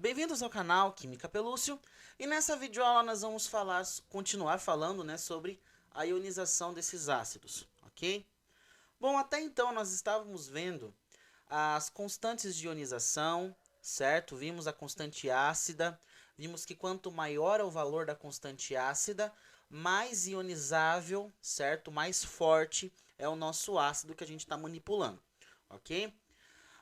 Bem-vindos ao canal Química Pelúcio, e nessa videoaula nós vamos continuar falando, né, sobre a ionização desses ácidos, ok? Bom, até então nós estávamos vendo as constantes de ionização, certo? Vimos a constante ácida, vimos que quanto maior é o valor da constante ácida, mais ionizável, certo? Mais forte é o nosso ácido que a gente está manipulando, ok?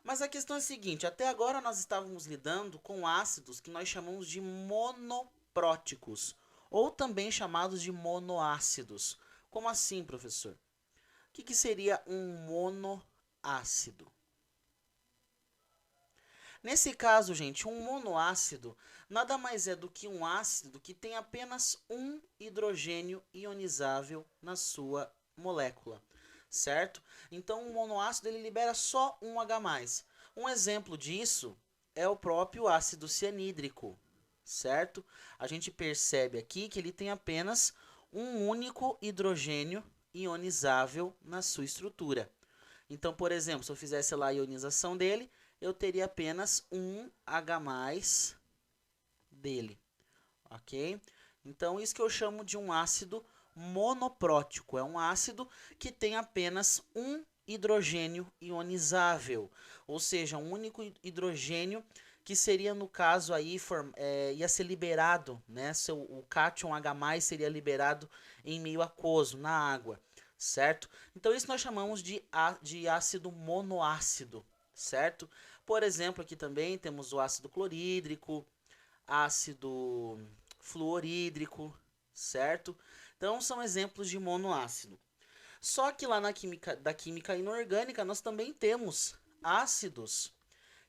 Mas a questão é a seguinte, até agora nós estávamos lidando com ácidos que nós chamamos de monopróticos, ou também chamados de monoácidos. Como assim, professor? O que seria um monoácido? Nesse caso, gente, um monoácido nada mais é do que um ácido que tem apenas um hidrogênio ionizável na sua molécula, certo? Então, um monoácido ele libera só um H+. Um exemplo disso é o próprio ácido cianídrico, certo? A gente percebe aqui que ele tem apenas um único hidrogênio ionizável na sua estrutura. Então, por exemplo, se eu fizesse lá a ionização dele, eu teria apenas um H+ dele, ok? Então, isso que eu chamo de um ácido monoprótico. É um ácido que tem apenas um hidrogênio ionizável, ou seja, um único hidrogênio que seria, no caso, aí, ia ser liberado, né? O cátion H+ seria liberado em meio aquoso, na água, certo? Então, isso nós chamamos de ácido monoácido, certo? Por exemplo, aqui também temos o ácido clorídrico, ácido fluorídrico, certo? Então, são exemplos de monoácido. Só que lá na química inorgânica, nós também temos ácidos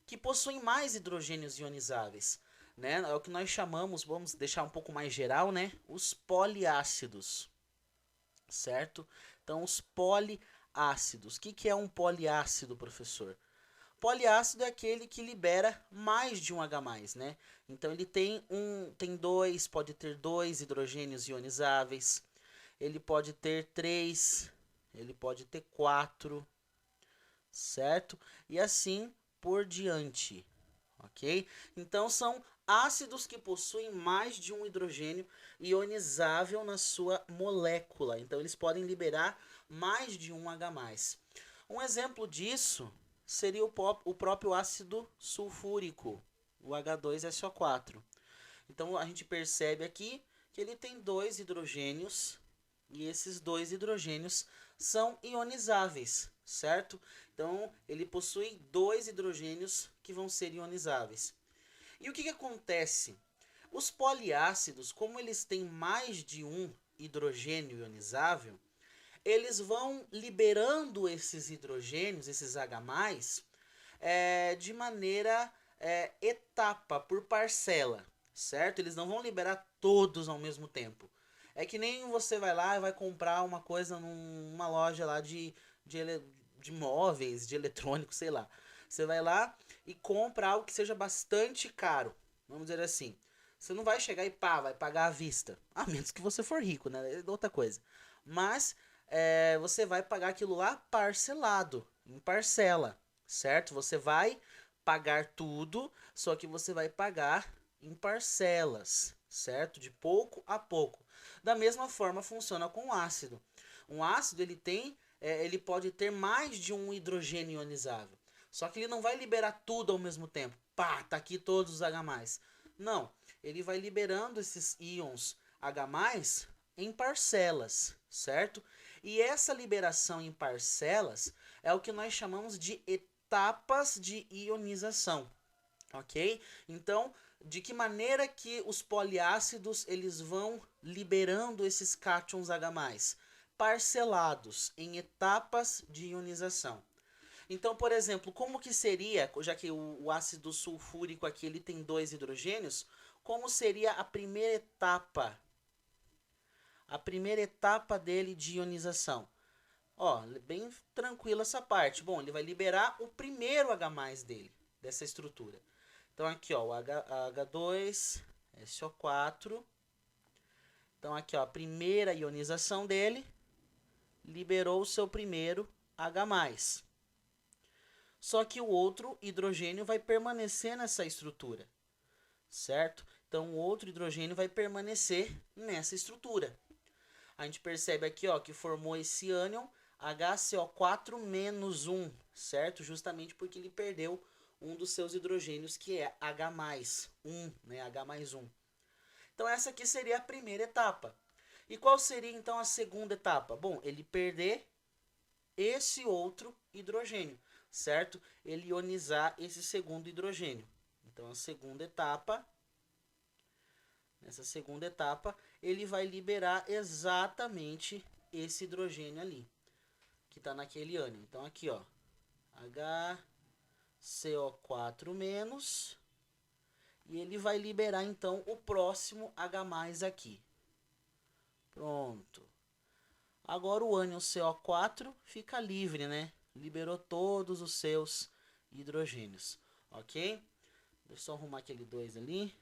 que possuem mais hidrogênios ionizáveis, né? É o que nós chamamos, vamos deixar um pouco mais geral, né? Os poliácidos, certo? Então, os poliácidos. O que é um poliácido, professor? Poliácido é aquele que libera mais de um H+, né? Então ele pode ter dois hidrogênios ionizáveis, ele pode ter três, ele pode ter quatro, certo? E assim por diante, ok? Então são ácidos que possuem mais de um hidrogênio ionizável na sua molécula. Então eles podem liberar mais de um H+. Um exemplo disso seria o próprio ácido sulfúrico, o H2SO4. Então a gente percebe aqui que ele tem dois hidrogênios e esses dois hidrogênios são ionizáveis, certo? Então ele possui dois hidrogênios que vão ser ionizáveis. E o que acontece? Os poliácidos, como eles têm mais de um hidrogênio ionizável, eles vão liberando esses hidrogênios, esses H+, de maneira etapa, por parcela, certo? Eles não vão liberar todos ao mesmo tempo. É que nem você vai lá e vai comprar uma coisa numa loja lá de móveis, de eletrônicos, sei lá. Você vai lá e compra algo que seja bastante caro, vamos dizer assim. Você não vai chegar e vai pagar à vista. A menos que você for rico, né? É outra coisa. Mas você vai pagar aquilo lá parcelado, em parcela, certo? Você vai pagar tudo, só que você vai pagar em parcelas, certo? De pouco a pouco. Da mesma forma funciona com o ácido. Um ácido ele pode ter mais de um hidrogênio ionizável. Só que ele não vai liberar tudo ao mesmo tempo. Pá, tá aqui todos os H+. Não, ele vai liberando esses íons H+ em parcelas, certo? E essa liberação em parcelas é o que nós chamamos de etapas de ionização, ok? Então, de que maneira que os poliácidos eles vão liberando esses cátions H+? Parcelados em etapas de ionização. Então, por exemplo, como que seria, já que o ácido sulfúrico aqui ele tem dois hidrogênios, como seria a primeira etapa? A primeira etapa dele de ionização. Ó, bem tranquila essa parte. Bom, ele vai liberar o primeiro H+ dele, dessa estrutura. Então aqui, ó, o H2SO4. Então aqui, ó, a primeira ionização dele liberou o seu primeiro H+. Só que o outro hidrogênio vai permanecer nessa estrutura, certo? Então, o outro hidrogênio vai permanecer nessa estrutura. A gente percebe aqui, ó, que formou esse ânion HCO4 menos 1, certo? Justamente porque ele perdeu um dos seus hidrogênios, que é H mais 1, né? H mais 1. Então, essa aqui seria a primeira etapa. E qual seria, então, a segunda etapa? Bom, ele perder esse outro hidrogênio, certo? Ele ionizar esse segundo hidrogênio. Então, a segunda etapa, nessa segunda etapa, ele vai liberar exatamente esse hidrogênio ali, que está naquele ânion. Então, aqui, ó, HCO4 menos, e ele vai liberar, então, o próximo H+, aqui. Pronto. Agora o ânion CO4 fica livre, né? Liberou todos os seus hidrogênios, ok? Deixa eu só arrumar aquele 2 ali.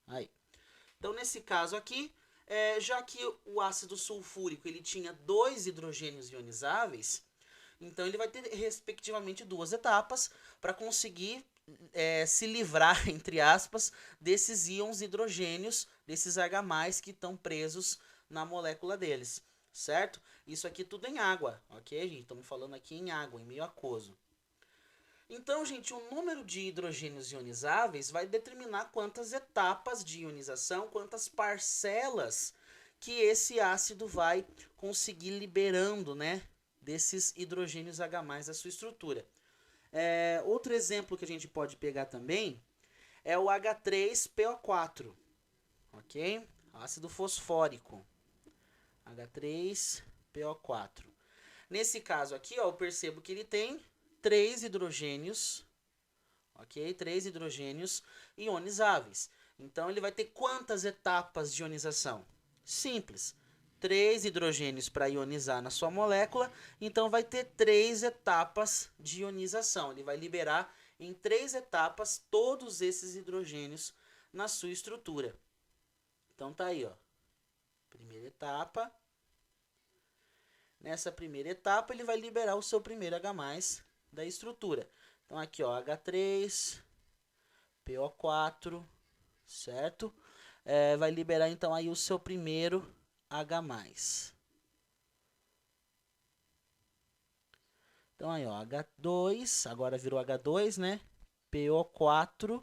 Aí. Então, nesse caso aqui, já que o ácido sulfúrico ele tinha 2 hidrogênios ionizáveis, então ele vai ter, respectivamente, 2 etapas para conseguir se livrar, entre aspas, desses íons hidrogênios, desses H+, que estão presos na molécula deles, certo? Isso aqui tudo em água, ok, gente? Estamos falando aqui em água, em meio aquoso. Então, gente, o número de hidrogênios ionizáveis vai determinar quantas etapas de ionização, quantas parcelas que esse ácido vai conseguir liberando, né, desses hidrogênios H+ da sua estrutura. Outro exemplo que a gente pode pegar também é o H3PO4, ok? Ácido fosfórico, H3PO4. Nesse caso aqui, ó, eu percebo que ele tem 3 hidrogênios, ok? 3 hidrogênios ionizáveis. Então, ele vai ter quantas etapas de ionização? Simples. 3 hidrogênios para ionizar na sua molécula, então vai ter 3 etapas de ionização. Ele vai liberar em 3 etapas todos esses hidrogênios na sua estrutura. Então, tá aí, ó. Primeira etapa. Nessa primeira etapa, ele vai liberar o seu primeiro H+ da estrutura. Então, aqui, ó, H3, PO4, certo? Vai liberar, então, aí o seu primeiro H+. Então, aí, ó, H2, agora virou H2, né? PO4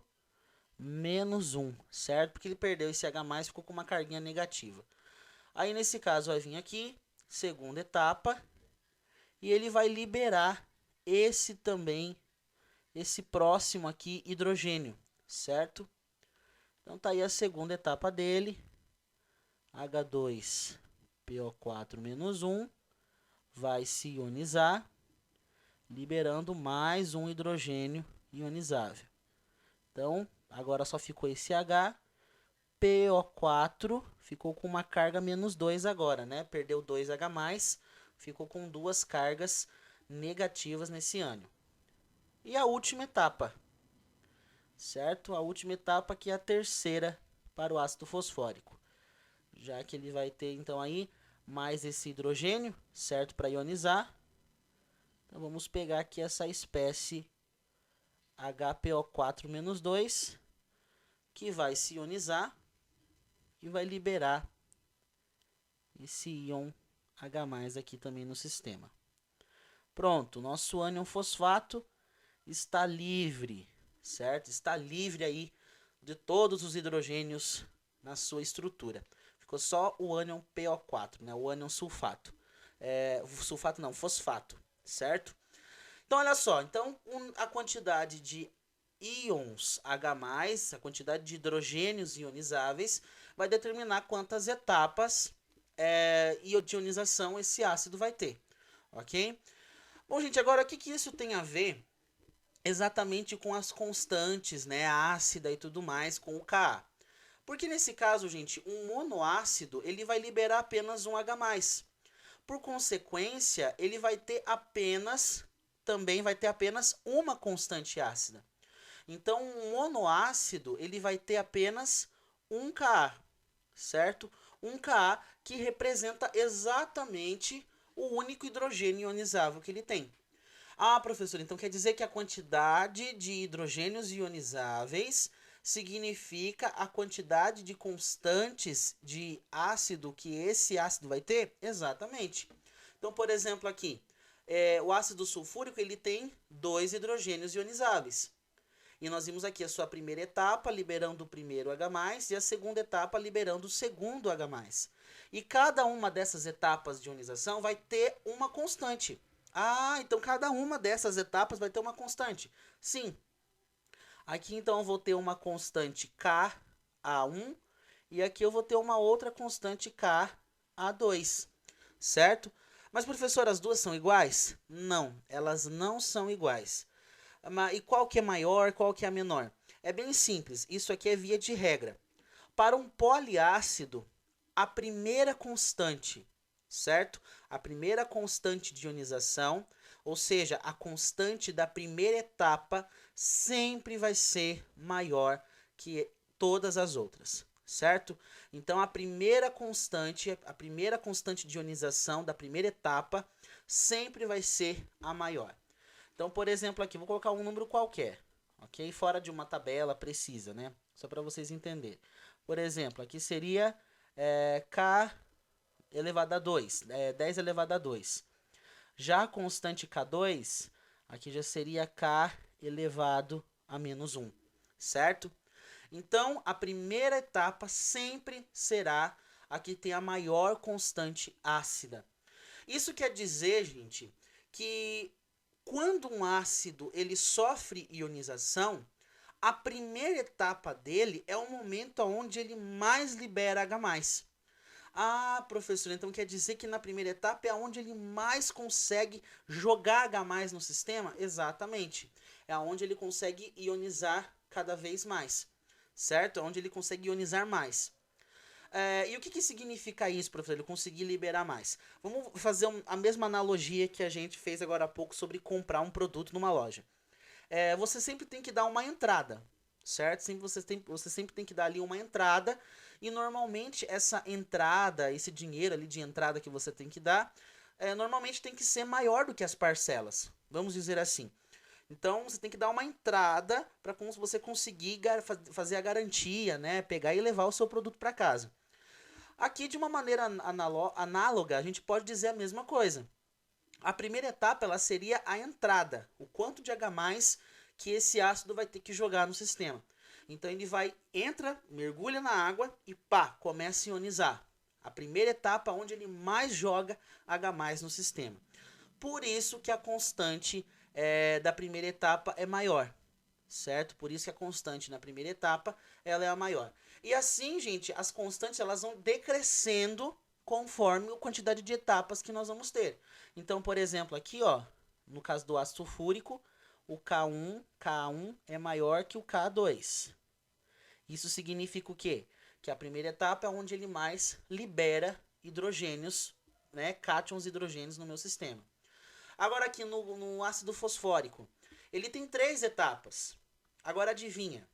menos 1, certo? Porque ele perdeu esse H+, ficou com uma carguinha negativa. Aí, nesse caso, vai vir aqui, segunda etapa, e ele vai liberar esse também, esse próximo aqui, hidrogênio, certo? Então, tá aí a segunda etapa dele, H2PO4 menos 1, vai se ionizar, liberando mais um hidrogênio ionizável. Então, agora só ficou esse H, PO4 ficou com uma carga menos 2 agora, né? Perdeu 2 H+, ficou com 2 cargas negativas nesse ânion. E a última etapa, certo? A última etapa que é a terceira para o ácido fosfórico. Já que ele vai ter, então, aí mais esse hidrogênio, certo? Para ionizar. Então, vamos pegar aqui essa espécie HPO4 menos 2, que vai se ionizar e vai liberar esse íon H+ aqui também no sistema. Pronto, nosso ânion fosfato está livre, certo? Está livre aí de todos os hidrogênios na sua estrutura. Ficou só o ânion PO4, né? O ânion sulfato. Sulfato não, fosfato, certo? Então, olha só. Então, a quantidade de íons H+, a quantidade de hidrogênios ionizáveis, vai determinar quantas etapas de ionização esse ácido vai ter, ok? Bom, gente, agora o que isso tem a ver exatamente com as constantes, né, ácida e tudo mais, com o Ka? Porque nesse caso, gente, um monoácido, ele vai liberar apenas um H+. Por consequência, ele vai ter apenas uma constante ácida. Então, um monoácido, ele vai ter apenas um Ka, certo? Um Ka que representa exatamente o único hidrogênio ionizável que ele tem. Ah, professor, então quer dizer que a quantidade de hidrogênios ionizáveis significa a quantidade de constantes de ácido que esse ácido vai ter? Exatamente. Então, por exemplo, aqui, o ácido sulfúrico ele tem 2 hidrogênios ionizáveis. E nós vimos aqui a sua primeira etapa liberando o primeiro H+, e a segunda etapa liberando o segundo H+. E cada uma dessas etapas de ionização vai ter uma constante. Ah, então cada uma dessas etapas vai ter uma constante. Sim. Aqui então eu vou ter uma constante Ka1 e aqui eu vou ter uma outra constante Ka2, certo? Mas professor, as duas são iguais? Não, elas não são iguais. E qual que é maior, qual que é a menor? É bem simples, isso aqui é via de regra. Para um poliácido, a primeira constante, certo? A primeira constante de ionização, ou seja, a constante da primeira etapa, sempre vai ser maior que todas as outras, certo? Então, a primeira constante de ionização da primeira etapa, sempre vai ser a maior. Então, por exemplo, aqui, vou colocar um número qualquer, ok? Fora de uma tabela precisa, né? Só para vocês entenderem. Por exemplo, aqui seria K elevado a 2, 10 elevado a 2. Já a constante K2, aqui já seria K elevado a menos 1, certo? Então, a primeira etapa sempre será a que tem a maior constante ácida. Isso quer dizer, gente, que quando um ácido ele sofre ionização, a primeira etapa dele é o momento onde ele mais libera H+. Ah, professor, então quer dizer que na primeira etapa é onde ele mais consegue jogar H+ no sistema? Exatamente. É onde ele consegue ionizar cada vez mais, certo? É onde ele consegue ionizar mais. E o que significa isso, professor? Ele conseguir liberar mais. Vamos fazer a mesma analogia que a gente fez agora há pouco sobre comprar um produto numa loja. Você sempre tem que dar uma entrada, certo? Você sempre tem que dar ali uma entrada. E normalmente essa entrada, esse dinheiro ali de entrada que você tem que dar, normalmente tem que ser maior do que as parcelas. Vamos dizer assim. Então você tem que dar uma entrada para você conseguir fazer a garantia, né? Pegar e levar o seu produto para casa. Aqui, de uma maneira análoga, a gente pode dizer a mesma coisa. A primeira etapa ela seria a entrada, o quanto de H+ que esse ácido vai ter que jogar no sistema. Então ele entra, mergulha na água e pá, começa a ionizar. A primeira etapa onde ele mais joga H+ no sistema. Por isso que a constante da primeira etapa é maior, certo? Por isso que a constante na primeira etapa ela é a maior. E assim, gente, as constantes elas vão decrescendo conforme a quantidade de etapas que nós vamos ter. Então, por exemplo, aqui, ó, no caso do ácido sulfúrico, o K1 é maior que o K2. Isso significa o quê? Que a primeira etapa é onde ele mais libera hidrogênios, né, cátions e hidrogênios no meu sistema. Agora aqui no ácido fosfórico, ele tem 3 etapas. Agora adivinha,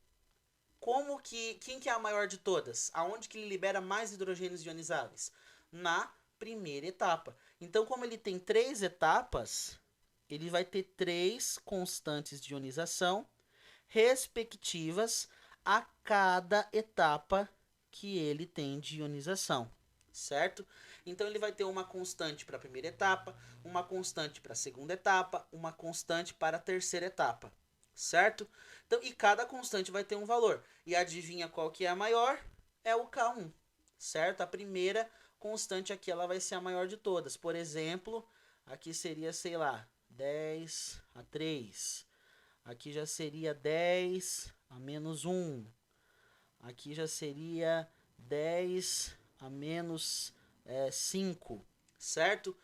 quem que é a maior de todas? Aonde que ele libera mais hidrogênios ionizáveis? Na primeira etapa. Então, como ele tem 3 etapas, ele vai ter 3 constantes de ionização respectivas a cada etapa que ele tem de ionização, certo? Então ele vai ter uma constante para a primeira etapa, uma constante para a segunda etapa, uma constante para a terceira etapa, certo? Então, e cada constante vai ter um valor. E adivinha qual que é a maior? É o K1, certo? A primeira constante aqui ela vai ser a maior de todas. Por exemplo, aqui seria, sei lá, 10 a 3. Aqui já seria 10 a menos 1. Aqui já seria 10 a menos 5, certo?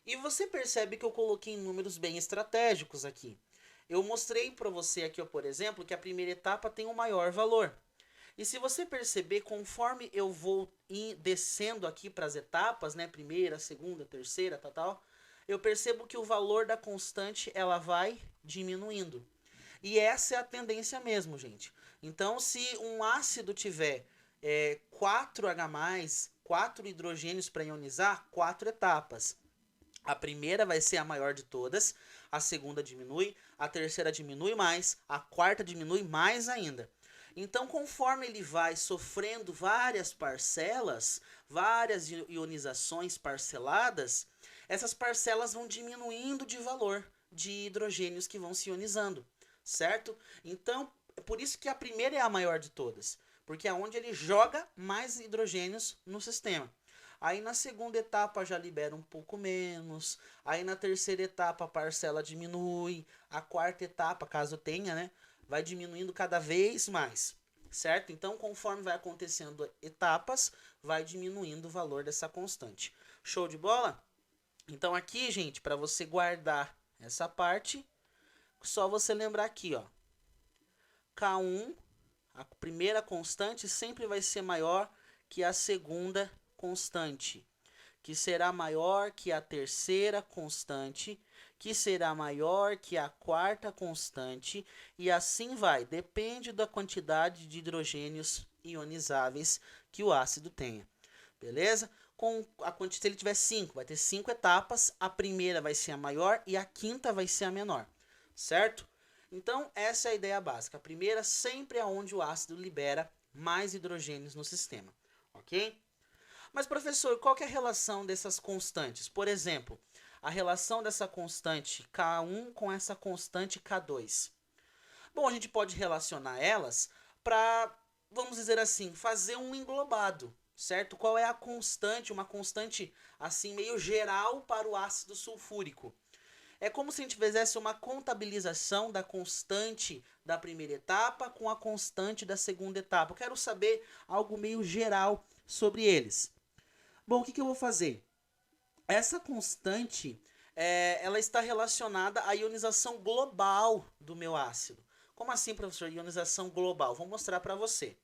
E você percebe que eu coloquei números bem estratégicos aqui. Eu mostrei para você aqui, ó, por exemplo, que a primeira etapa tem um maior valor. E se você perceber, conforme eu vou descendo aqui para as etapas, né, primeira, segunda, terceira, tal, eu percebo que o valor da constante ela vai diminuindo. E essa é a tendência mesmo, gente. Então, se um ácido tiver 4H+, 4 hidrogênios para ionizar, 4 etapas. A primeira vai ser a maior de todas, a segunda diminui, a terceira diminui mais, a quarta diminui mais ainda. Então, conforme ele vai sofrendo várias parcelas, várias ionizações parceladas, essas parcelas vão diminuindo de valor de hidrogênios que vão se ionizando, certo? Então, é por isso que a primeira é a maior de todas, porque é onde ele joga mais hidrogênios no sistema. Aí na segunda etapa já libera um pouco menos, aí na terceira etapa a parcela diminui, a quarta etapa, caso tenha, né, vai diminuindo cada vez mais, certo? Então, conforme vai acontecendo etapas, vai diminuindo o valor dessa constante. Show de bola? Então aqui, gente, para você guardar essa parte, só você lembrar aqui, ó. K1, a primeira constante, sempre vai ser maior que a segunda constante, que será maior que a terceira constante, que será maior que a quarta constante, e assim vai, depende da quantidade de hidrogênios ionizáveis que o ácido tenha. Beleza? Com a quantidade, se ele tiver 5, vai ter 5 etapas, a primeira vai ser a maior e a quinta vai ser a menor, certo? Então, essa é a ideia básica. A primeira sempre é onde o ácido libera mais hidrogênios no sistema, ok? Mas, professor, qual que é a relação dessas constantes? Por exemplo, a relação dessa constante K1 com essa constante K2. Bom, a gente pode relacionar elas para, vamos dizer assim, fazer um englobado, certo? Qual é a constante, uma constante assim meio geral para o ácido sulfúrico? É como se a gente fizesse uma contabilização da constante da primeira etapa com a constante da segunda etapa. Eu quero saber algo meio geral sobre eles. Bom, o que eu vou fazer? Essa constante, ela está relacionada à ionização global do meu ácido. Como assim, professor? Ionização global. Vou mostrar para você.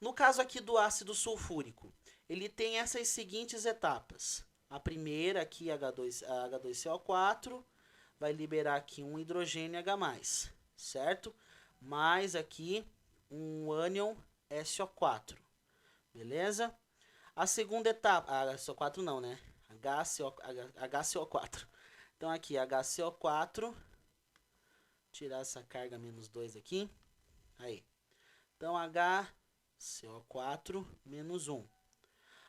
No caso aqui do ácido sulfúrico, ele tem essas seguintes etapas. A primeira aqui, H2CO4, vai liberar aqui um hidrogênio H+, certo? Mais aqui um ânion SO4, beleza? A segunda etapa, SO4 não, né? HCO4. Então aqui, HCO4, tirar essa carga -2 aqui, aí. Então HCO4 -1.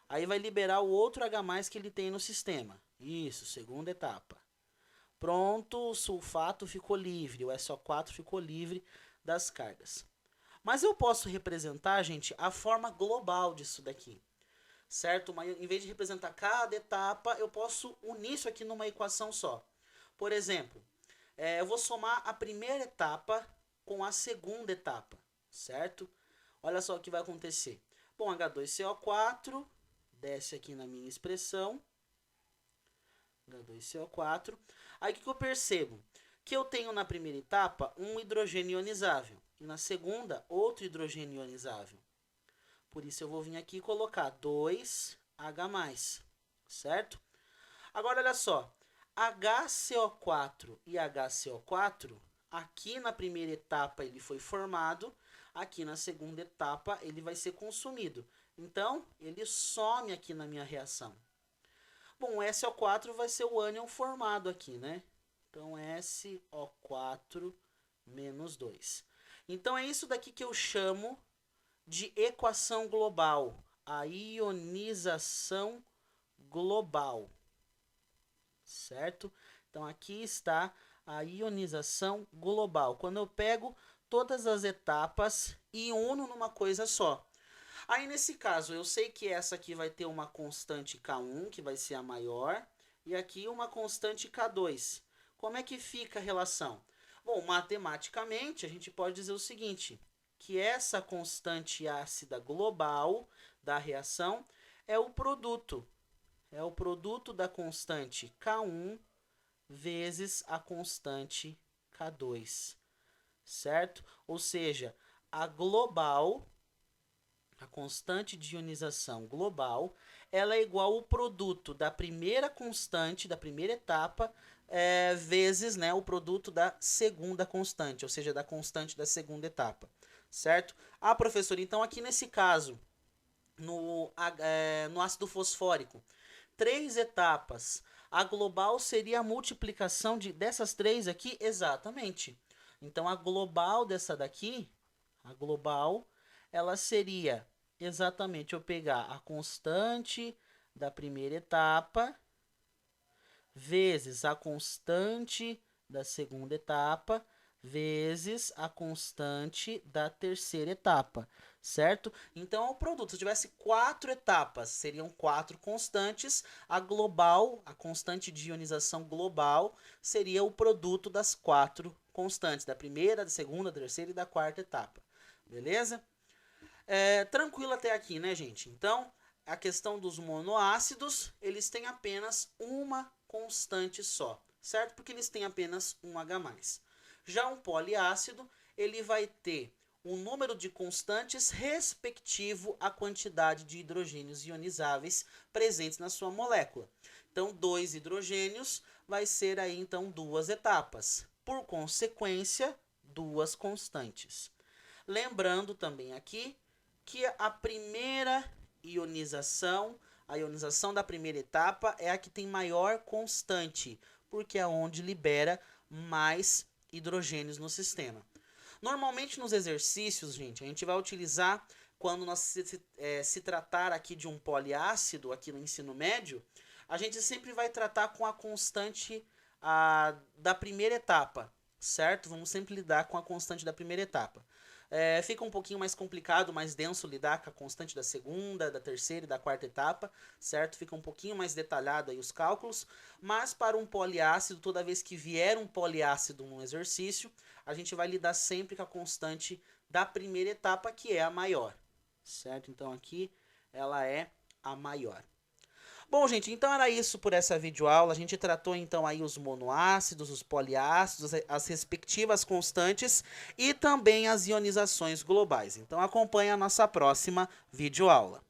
Aí vai liberar o outro H+ que ele tem no sistema. Isso, segunda etapa. Pronto, o sulfato ficou livre, o SO4 ficou livre das cargas. Mas eu posso representar, gente, a forma global disso daqui, certo? Mas em vez de representar cada etapa, eu posso unir isso aqui numa equação só. Por exemplo, eu vou somar a primeira etapa com a segunda etapa, certo? Olha só o que vai acontecer. Bom, H2CO4, desce aqui na minha expressão, H2CO4. Aí o que eu percebo? Que eu tenho na primeira etapa um hidrogênio ionizável e na segunda outro hidrogênio ionizável. Por isso eu vou vir aqui e colocar 2H+, certo? Agora olha só, HCO4 e HCO4, aqui na primeira etapa ele foi formado, aqui na segunda etapa ele vai ser consumido. Então, ele some aqui na minha reação. Bom, o SO4 vai ser o ânion formado aqui, né? Então, SO4 menos 2. Então, é isso daqui que eu chamo de equação global. A ionização global. Certo? Então, aqui está a ionização global. Quando eu pego todas as etapas e uno numa coisa só. Aí, nesse caso, eu sei que essa aqui vai ter uma constante K1, que vai ser a maior, e aqui uma constante K2. Como é que fica a relação? Bom, matematicamente, a gente pode dizer o seguinte, que essa constante ácida global da reação é o produto da constante K1 vezes a constante K2, certo? Ou seja, a global, a constante de ionização global, ela é igual ao produto da primeira constante, da primeira etapa, vezes, né, o produto da segunda constante, ou seja, da constante da segunda etapa, certo? Ah, professor, então aqui nesse caso, no ácido fosfórico, 3 etapas, a global seria a multiplicação dessas 3 aqui? Exatamente. Então, a global dessa daqui, a global ela seria exatamente eu pegar a constante da primeira etapa vezes a constante da segunda etapa vezes a constante da terceira etapa, certo? Então, o produto, se tivesse 4 etapas, seriam 4 constantes, a global, a constante de ionização global, seria o produto das 4 constantes, da primeira, da segunda, da terceira e da quarta etapa, beleza? Tranquilo até aqui, né, gente? Então, a questão dos monoácidos, eles têm apenas uma constante só, certo? Porque eles têm apenas um H+. Já um poliácido, ele vai ter um número de constantes respectivo à quantidade de hidrogênios ionizáveis presentes na sua molécula. Então, 2 hidrogênios vai ser aí, então, 2 etapas. Por consequência, 2 constantes. Lembrando também aqui que a primeira ionização, a ionização da primeira etapa é a que tem maior constante, porque é onde libera mais hidrogênios no sistema. Normalmente nos exercícios, gente, a gente vai utilizar, quando nós se tratar aqui de um poliácido, aqui no ensino médio, a gente sempre vai tratar com a constante da primeira etapa, certo? Vamos sempre lidar com a constante da primeira etapa. Fica um pouquinho mais complicado, mais denso lidar com a constante da segunda, da terceira e da quarta etapa, certo? Fica um pouquinho mais detalhado aí os cálculos, mas para um poliácido, toda vez que vier um poliácido num exercício, a gente vai lidar sempre com a constante da primeira etapa, que é a maior, certo? Então aqui ela é a maior. Bom, gente, então era isso por essa videoaula. A gente tratou então aí os monoácidos, os poliácidos, as respectivas constantes e também as ionizações globais. Então acompanhe a nossa próxima videoaula.